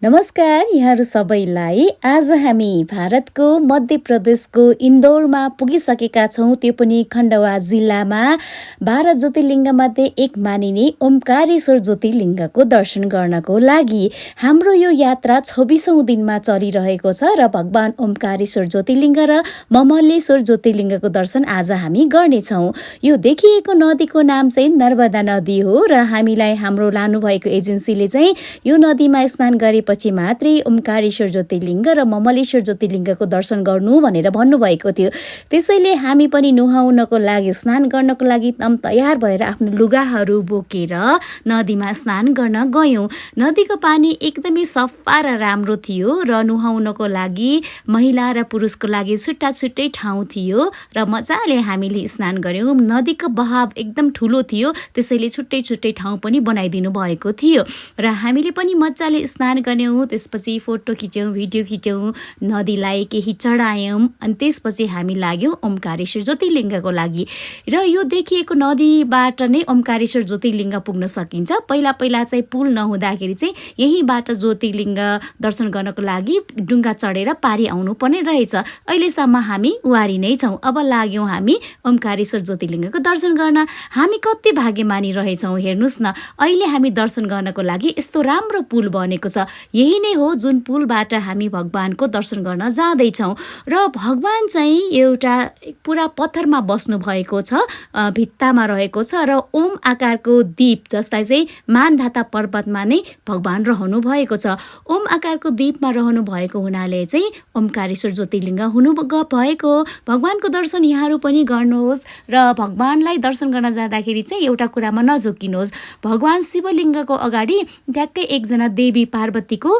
नमस्कार यहाँहरू सबैलाई। आज हामी भारतको मध्य प्रदेशको इन्दौरमा पुगिसकेका छौँ। त्यो पनि खण्डवा जिल्लामा 12 ज्योतिर्लिङ्गमध्ये एक मानिने ओमकारेश्वर ज्योतिर्लिङ्गको दर्शन गर्नको लागि हाम्रो यो यात्रा 26औं दिनमा चलिरहेको छ र भगवान ओमकारेश्वर ज्योतिर्लिङ्ग र ममलेश्वर ज्योतिर्लिङ्गको दर्शन आज हामी गर्नेछौँ। यो देखिएको नदीको नाम चाहिँ नर्मदा नदी हो र हामीलाई हाम्रो लानुभएको एजेन्सीले चाहिँ यो नदीमा स्नान गरेपछि मात्रै ओमकारेश्वर ज्योतिर्लिङ्ग र ममलेश्वर ज्योतिर्लिङ्गको दर्शन गर्नु भनेर भन्नुभएको थियो। त्यसैले हामी पनि नुहाउनको लागि स्नान गर्नको लागि एकदम तयार भएर आफ्नो लुगाहरू बोकेर नदीमा स्नान गर्न गयौँ। नदीको पानी एकदमै सफा र राम्रो थियो र नुहाउनको लागि महिला र पुरुषको लागि छुट्टा छुट्टै ठाउँ थियो र मजाले हामीले स्नान गर्यौँ। नदीको बहाव एकदम ठुलो थियो, त्यसैले छुट्टै छुट्टै ठाउँ पनि बनाइदिनु भएको थियो र हामीले पनि मजाले स्नान गर्यौँ। त्यसपछि फोटो खिच्यौँ, भिडियो खिच्यौँ, नदीलाई केही चढायौँ अनि त्यसपछि हामी लाग्यौँ ओमकारेश्वर ज्योतिर्लिङ्गको लागि। र यो देखिएको नदीबाट नै ओमकारेश्वर ज्योतिर्लिङ्ग पुग्न सकिन्छ। पहिला चाहिँ पुल नहुँदाखेरि चाहिँ यहीँबाट ज्योतिर्लिङ्ग दर्शन गर्नको लागि डुङ्गा चढेर पारी आउनु पर्ने रहेछ। अहिलेसम्म हामी वारी नै छौँ। अब लाग्यौँ हामी ओमकारेश्वर ज्योतिर्लिङ्गको दर्शन गर्न। हामी कति भाग्यमानी रहेछौँ हेर्नुहोस् न। अहिले हामी दर्शन गर्नको लागि यस्तो राम्रो पुल बनेको छ। यही नै हो जुन पुलबाट हामी भगवानको दर्शन गर्न जाँदैछौँ र भगवान चाहिँ एउटा पुरा पत्थरमा बस्नु भएको छ, भित्तामा रहेको छ र ओम आकारको दीप जसलाई चाहिँ मानधाता पर्वतमा नै भगवान रहनु भएको छ। ओम आकारको दीपमा रहनु भएको हुनाले चाहिँ ओमकारेश्वर ज्योतिर्लिङ्ग हुनु भएको। भगवानको दर्शन यहाँहरू पनि गर्नुहोस् र भगवानलाई दर्शन गर्न जाँदाखेरि चाहिँ एउटा कुरामा नझुकिनुहोस्। भगवान शिवलिङ्गको अगाडि ट्याक्कै एकजना देवी पार्वतीको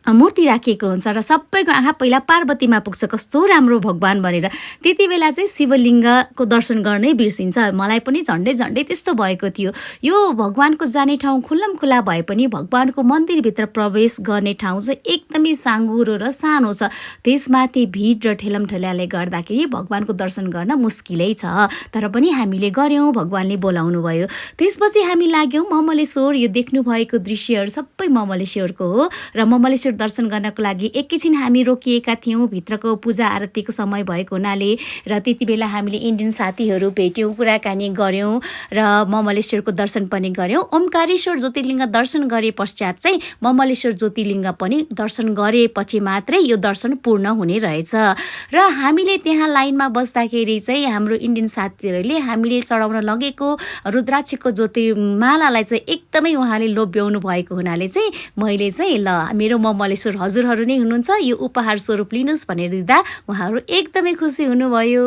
मूर्ति राखिएको हुन्छ र सबैको आँखा पहिला पार्वतीमा पुग्छ, कस्तो राम्रो भगवान भनेर। त्यति बेला चाहिँ शिवलिङ्गको दर्शन गर्नै बिर्सिन्छ। मलाई पनि झन्डै त्यस्तो भएको थियो। यो भगवानको जाने ठाउँ खुल्लम खुल्ला भए पनि भगवानको मन्दिरभित्र प्रवेश गर्ने ठाउँ चाहिँ एकदमै साँघुरो र सानो छ। त्यसमाथि भिड र ठेलमठेलाले गर्दाखेरि भगवानको दर्शन गर्न मुस्किलै छ। तर पनि हामीले गऱ्यौँ, भगवानले बोलाउनु भयो। त्यसपछि हामी लाग्यौँ ममलेश्वर। यो देख्नु भएको दृश्यहरू सबै ममलेश्वरको हो र ममलेश्वर दर्शन गर्नको लागि एकैछिन हामी रोकिएका थियौँ। भित्रको पूजा आरतीको समय भएको हुनाले र त्यति बेला हामीले इन्डियन साथीहरू भेट्यौँ, कुराकानी गऱ्यौँ र ममलेश्वरको दर्शन पनि गऱ्यौँ। ओमकारेश्वर ज्योतिर्लिङ्ग दर्शन गरे पश्चात चाहिँ ममलेश्वर ज्योतिर्लिङ्ग पनि दर्शन गरेपछि मात्रै यो दर्शन पूर्ण हुने रहेछ। र हामीले त्यहाँ लाइनमा बस्दाखेरि चाहिँ हाम्रो इन्डियन साथीहरूले हामीले चढाउन लगेको रुद्राक्षको ज्योतिर्मालालाई चाहिँ एकदमै उहाँले लोभ्याउनु भएको हुनाले चाहिँ मैले चाहिँ ल मेरो ममलेश्वर हजुरहरू नै हुनुहुन्छ, यो उपहार स्वरूप लिनुहोस् भनेर दिँदा उहाँहरू एकदमै खुसी हुनुभयो।